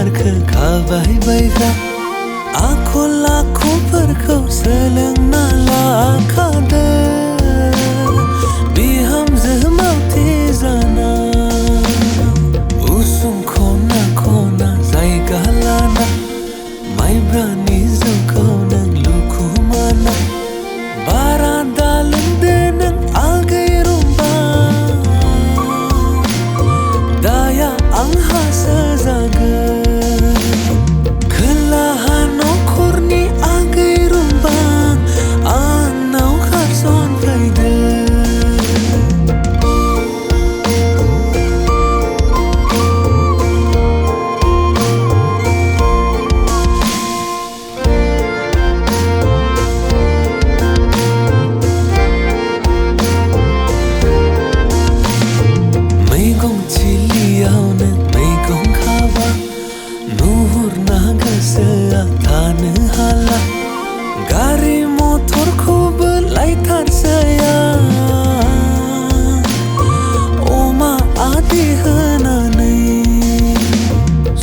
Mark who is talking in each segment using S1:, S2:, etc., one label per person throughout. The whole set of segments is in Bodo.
S1: बारखो खाबाय बायग्रा आखल आखुफोरखौ सोलोंना लाखादो बिहामजो मावथि जाना उसुं खना खना जायगा लाना माइब्रानि जौखौ नों लुखुमाना बारा दालोंदो नों आगै रुम्बा दाया आंहासो जागोन खोलाहा नखरनि आगै रुम्बा आंनाव खारसन फैदो मैगं थिलियाव नों मैगं खाबा नुहुरना गोसोआ थानो हाला गारि मथरखौबो लायथारसैया अमा आदि होनानै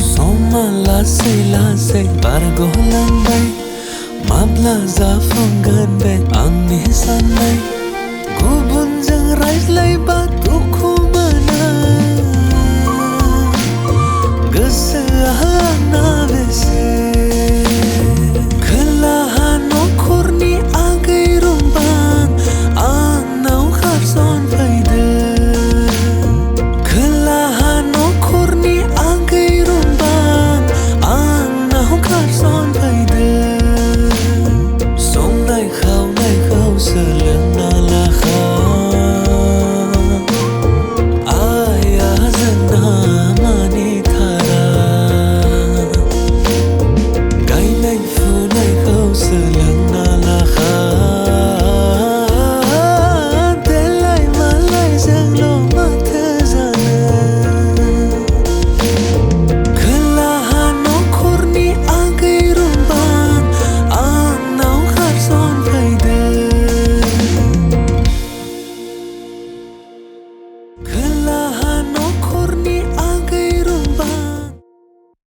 S1: समा लासै लासै बारग'लांबाय माब्ला जाफुंगोन बे आंनि साननाय